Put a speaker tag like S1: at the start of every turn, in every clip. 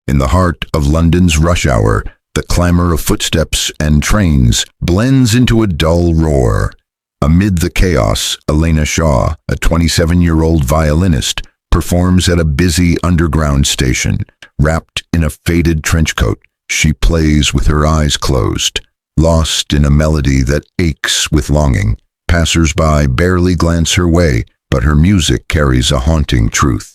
S1: In the heart of London's rush hour, the clamor of footsteps and trains blends into a dull roar. Amid the chaos, Elena Shaw, a 27-year-old violinist, performs at a busy underground station. Wrapped in a faded trench coat, she plays with her eyes closed, lost in a melody that aches with longing. Passers-by barely glance her way, but her music carries a haunting truth.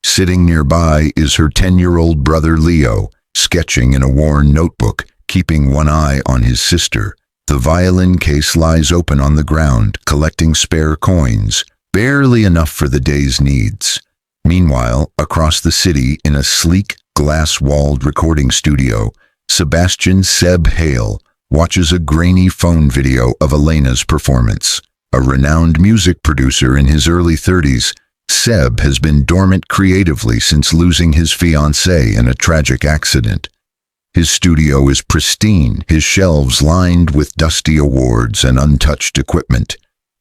S1: Sitting nearby is her 10-year-old brother Leo, sketching in a worn notebook, keeping one eye on his sister. The violin case lies open on the ground, collecting spare coins, barely enough for the day's needs. Meanwhile, across the city, in a sleek, glass-walled recording studio, Seb Hale watches a grainy phone video of Elena's performance. A renowned music producer in his early 30s, Seb has been dormant creatively since losing his fiancée in a tragic accident. His studio is pristine, his shelves lined with dusty awards and untouched equipment.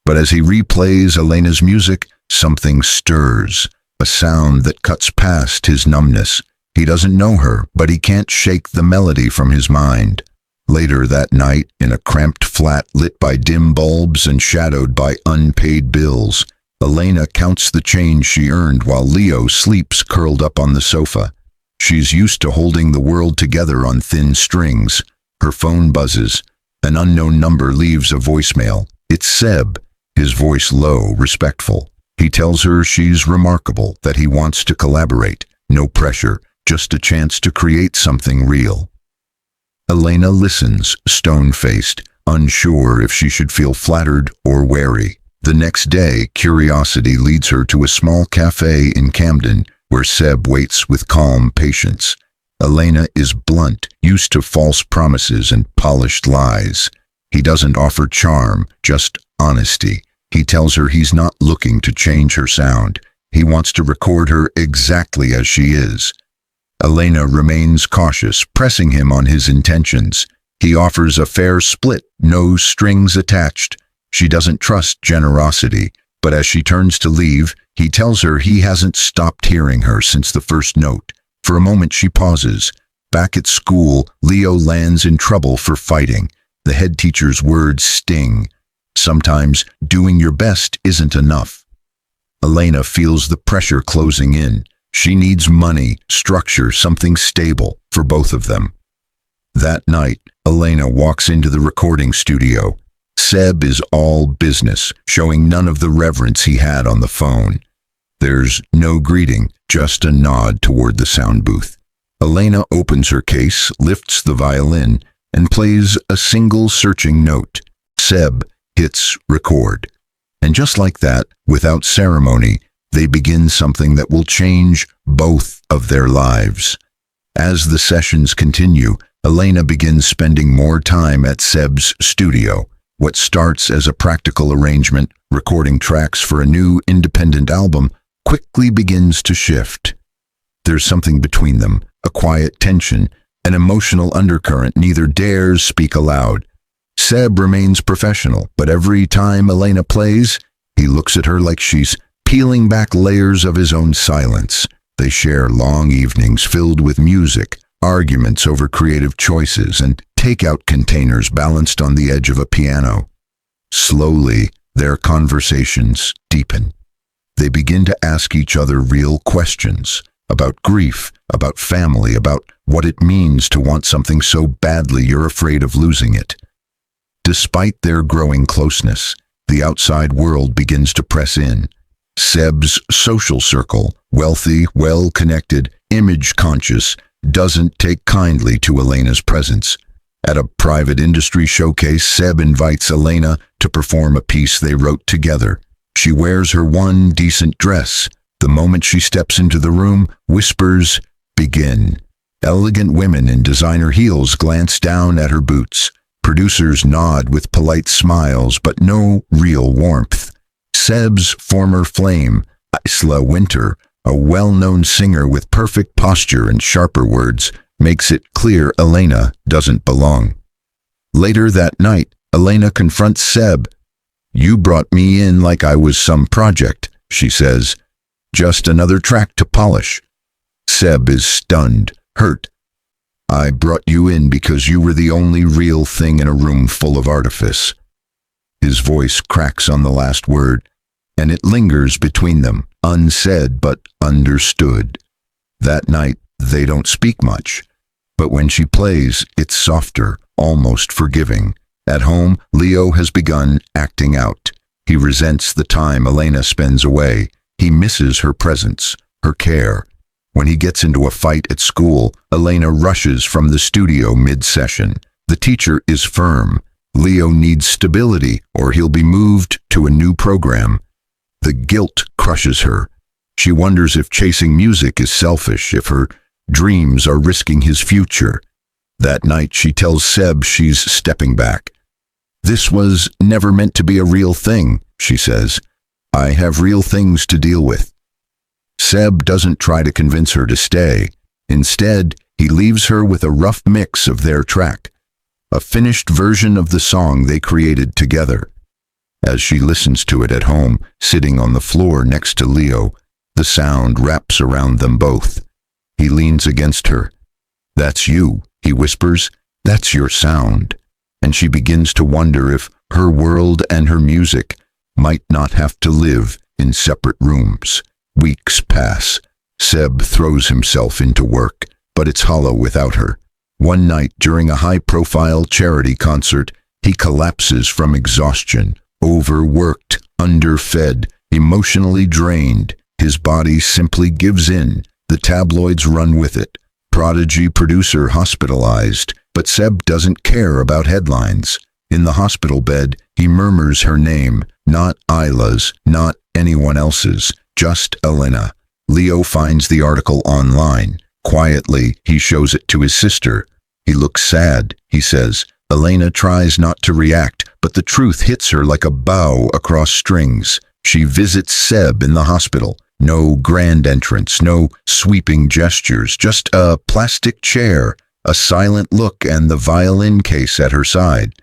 S1: But as he replays Elena's music, something stirs, a sound that cuts past his numbness. He doesn't know her, but he can't shake the melody from his mind. Later that night, in a cramped flat lit by dim bulbs and shadowed by unpaid bills, Elena counts the change she earned while Leo sleeps curled up on the sofa. She's used to holding the world together on thin strings. Her phone buzzes. An unknown number leaves a voicemail. It's Seb, his voice low, respectful. He tells her she's remarkable, that he wants to collaborate. No pressure, just a chance to create something real. Elena listens, stone-faced, unsure if she should feel flattered or wary. The next day, curiosity leads her to a small cafe in Camden, where Seb waits with calm patience. Elena is blunt, used to false promises and polished lies. He doesn't offer charm, just honesty. He tells her he's not looking to change her sound. He wants to record her exactly as she is. Elena remains cautious, pressing him on his intentions. He offers a fair split, no strings attached. She doesn't trust generosity, but as she turns to leave, he tells her he hasn't stopped hearing her since the first note. For a moment she pauses. Back at school, Leo lands in trouble for fighting. The head teacher's words sting. Sometimes doing your best isn't enough. Elena feels the pressure closing in. She needs money, structure, something stable for both of them. That night, Elena walks into the recording studio. Seb is all business, showing none of the reverence he had on the phone. There's no greeting, just a nod toward the sound booth. Elena opens her case, lifts the violin, and plays a single searching note. Seb hits record. And just like that, without ceremony, they begin something that will change both of their lives. As the sessions continue, Elena begins spending more time at Seb's studio. What starts as a practical arrangement, recording tracks for a new independent album, quickly begins to shift. There's something between them, a quiet tension, an emotional undercurrent neither dares speak aloud. Seb remains professional, but every time Elena plays, he looks at her like she's peeling back layers of his own silence. They share long evenings filled with music, arguments over creative choices, and takeout containers balanced on the edge of a piano. Slowly, their conversations deepen. They begin to ask each other real questions about grief, about family, about what it means to want something so badly you're afraid of losing it. Despite their growing closeness, the outside world begins to press in. Seb's social circle, wealthy, well-connected, image-conscious, doesn't take kindly to Elena's presence. At a private industry showcase, Seb invites Elena to perform a piece they wrote together. She wears her one decent dress. The moment she steps into the room, whispers begin. Elegant women in designer heels glance down at her boots. Producers nod with polite smiles, but no real warmth. Seb's former flame, Isla Winter, a well-known singer with perfect posture and sharper words, makes it clear Elena doesn't belong. Later that night, Elena confronts Seb. "You brought me in like I was some project," she says. "Just another track to polish." Seb is stunned, hurt. I brought you in because you were the only real thing in a room full of artifice. His voice cracks on the last word, and it lingers between them, unsaid but understood. That night, they don't speak much, but when she plays, it's softer, almost forgiving. At home, Leo has begun acting out. He resents the time Elena spends away. He misses her presence, her care. When he gets into a fight at school, Elena rushes from the studio mid-session. The teacher is firm. Leo needs stability, or he'll be moved to a new program. The guilt crushes her. She wonders if chasing music is selfish, if her dreams are risking his future. That night, she tells Seb she's stepping back. This was never meant to be a real thing, she says. I have real things to deal with. Seb doesn't try to convince her to stay. Instead, he leaves her with a rough mix of their track, a finished version of the song they created together. As she listens to it at home, sitting on the floor next to Leo, the sound wraps around them both. He leans against her. That's you, he whispers. That's your sound. And she begins to wonder if her world and her music might not have to live in separate rooms. Weeks pass. Seb throws himself into work, but it's hollow without her. One night, during a high-profile charity concert, he collapses from exhaustion, overworked, underfed, emotionally drained. His body simply gives in. The tabloids run with it. Prodigy producer hospitalized, but Seb doesn't care about headlines. In the hospital bed, he murmurs her name, not Isla's, not anyone else's, just Elena. Leo finds the article online. Quietly, he shows it to his sister. He looks sad, he says. Elena tries not to react, but the truth hits her like a bow across strings. She visits Seb in the hospital. No grand entrance, no sweeping gestures, just a plastic chair, a silent look, and the violin case at her side.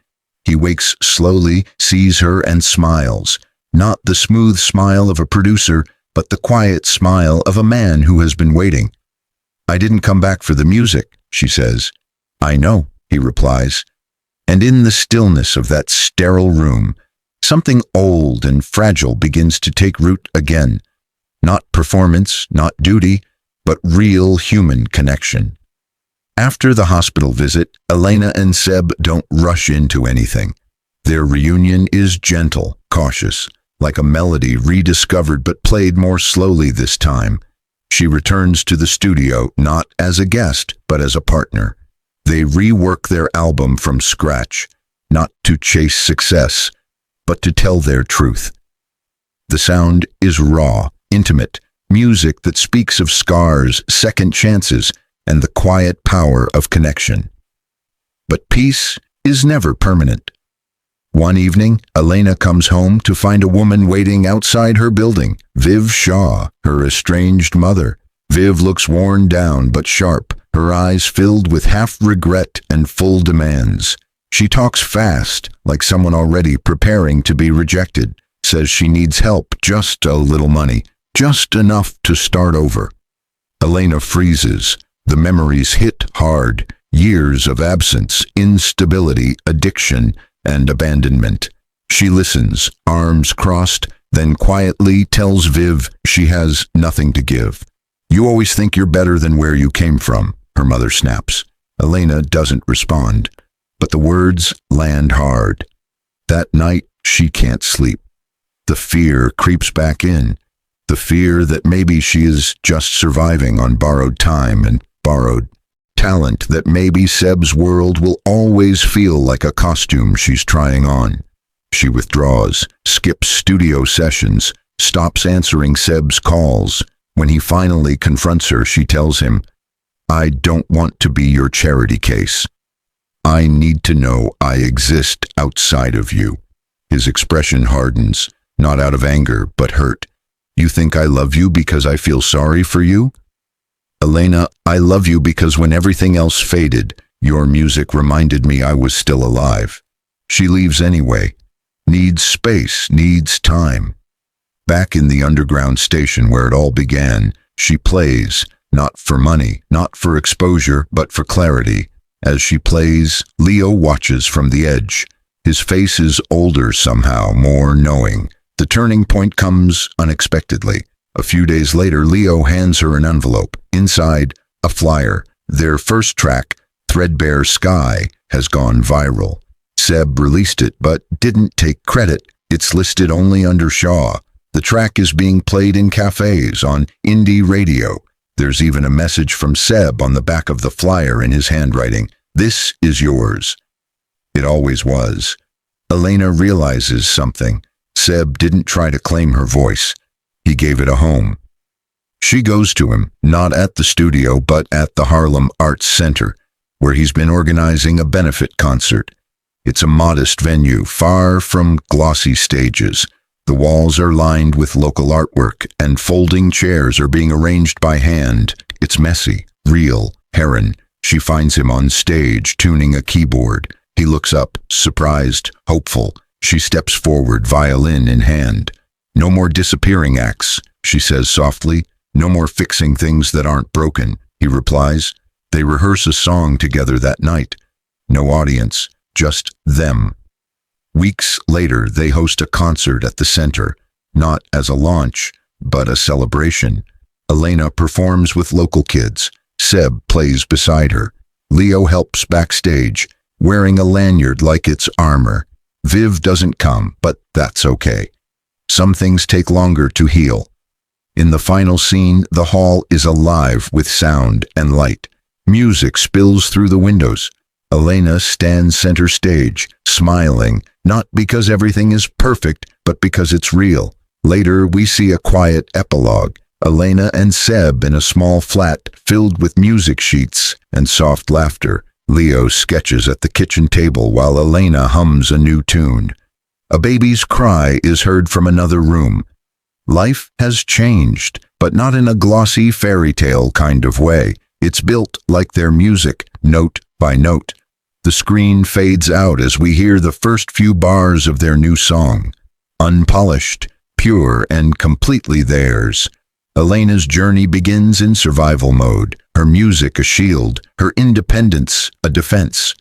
S1: He wakes slowly, sees her, and smiles. Not the smooth smile of a producer, but the quiet smile of a man who has been waiting. I didn't come back for the music, she says. I know, he replies. And in the stillness of that sterile room, something old and fragile begins to take root again. Not performance, not duty, but real human connection. After the hospital visit, Elena and Seb don't rush into anything. Their reunion is gentle, cautious, like a melody rediscovered but played more slowly this time. She returns to the studio not as a guest, but as a partner. They rework their album from scratch, not to chase success, but to tell their truth. The sound is raw, intimate, music that speaks of scars, second chances, and the quiet power of connection. But peace is never permanent. One evening, Elena comes home to find a woman waiting outside her building, Viv Shaw, her estranged mother. Viv looks worn down but sharp, her eyes filled with half regret and full demands. She talks fast, like someone already preparing to be rejected, says she needs help, just a little money, just enough to start over. Elena freezes. The memories hit hard. Years of absence, instability, addiction, and abandonment. She listens, arms crossed, then quietly tells Viv she has nothing to give. You always think you're better than where you came from, her mother snaps. Elena doesn't respond, but the words land hard. That night, she can't sleep. The fear creeps back in. The fear that maybe she is just surviving on borrowed time and borrowed talent, that maybe Seb's world will always feel like a costume she's trying on. She withdraws, skips studio sessions, stops answering Seb's calls. When he finally confronts her, she tells him, I don't want to be your charity case. I need to know I exist outside of you. His expression hardens, not out of anger, but hurt. You think I love you because I feel sorry for you? Elena, I love you because when everything else faded, your music reminded me I was still alive. She leaves anyway. Needs space, needs time. Back in the underground station where it all began, she plays, Not for money, not for exposure, but for clarity. As she plays, Leo watches from the edge. His face is older somehow, more knowing. The turning point comes unexpectedly. A few days later, Leo hands her an envelope. Inside, a flyer. Their first track, Threadbare Sky, has gone viral. Seb released it, but didn't take credit. It's listed only under Shaw. The track is being played in cafes, on indie radio. There's even a message from Seb on the back of the flyer in his handwriting. This is yours. It always was. Elena realizes something. Seb didn't try to claim her voice. He gave it a home. She goes to him, not at the studio, but at the Harlem Arts Center, where he's been organizing a benefit concert. It's a modest venue, far from glossy stages. The walls are lined with local artwork, and folding chairs are being arranged by hand. It's messy, real. Heron. She finds him on stage, tuning a keyboard. He looks up, surprised, hopeful. She steps forward, violin in hand. "No more disappearing acts," she says softly. "No more fixing things that aren't broken," he replies. They rehearse a song together that night. No audience, just them. Weeks later, they host a concert at the center, not as a launch, but a celebration. Elena performs with local kids. Seb plays beside her. Leo helps backstage, wearing a lanyard like it's armor. Viv doesn't come, but that's okay. Some things take longer to heal. In the final scene, the hall is alive with sound and light. Music spills through the windows. Elena stands center stage, smiling, not because everything is perfect, but because it's real. Later, we see a quiet epilogue. Elena and Seb in a small flat filled with music sheets and soft laughter. Leo sketches at the kitchen table while Elena hums a new tune. A baby's cry is heard from another room. Life has changed, but not in a glossy fairy tale kind of way. It's built like their music, note by note. The screen fades out as we hear the first few bars of their new song. Unpolished, pure, and completely theirs. Elena's journey begins in survival mode, her music a shield, her independence a defense.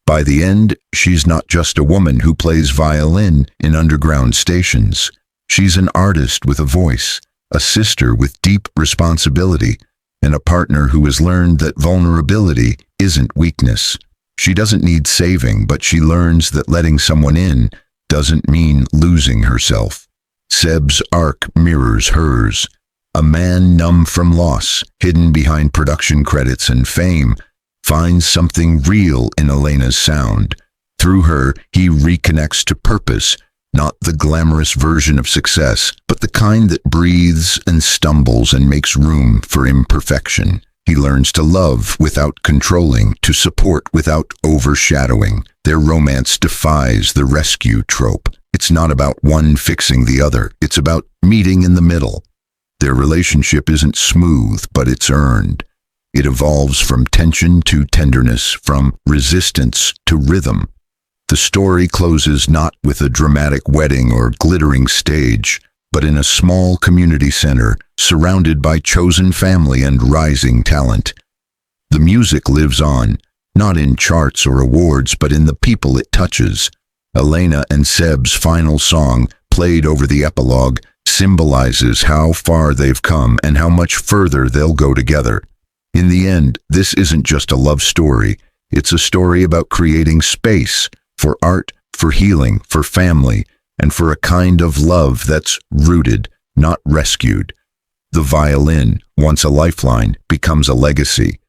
S1: By the end, she's not just a woman who plays violin in underground stations. She's an artist with a voice, a sister with deep responsibility, and a partner who has learned that vulnerability isn't weakness. She doesn't need saving, but she learns that letting someone in doesn't mean losing herself. Seb's arc mirrors hers. A man numb from loss, hidden behind production credits and fame, finds something real in Elena's sound. Through her, he reconnects to purpose, not the glamorous version of success, but the kind that breathes and stumbles and makes room for imperfection. He learns to love without controlling, to support without overshadowing. Their romance defies the rescue trope. It's not about one fixing the other. It's about meeting in the middle. Their relationship isn't smooth, but it's earned. It evolves from tension to tenderness, from resistance to rhythm. The story closes not with a dramatic wedding or glittering stage, but in a small community center, surrounded by chosen family and rising talent. The music lives on, not in charts or awards, but in the people it touches. Elena and Seb's final song, played over the epilogue, symbolizes how far they've come and how much further they'll go together. In the end, this isn't just a love story. It's a story about creating space for art, for healing, for family, and for a kind of love that's rooted, not rescued. The violin, once a lifeline, becomes a legacy.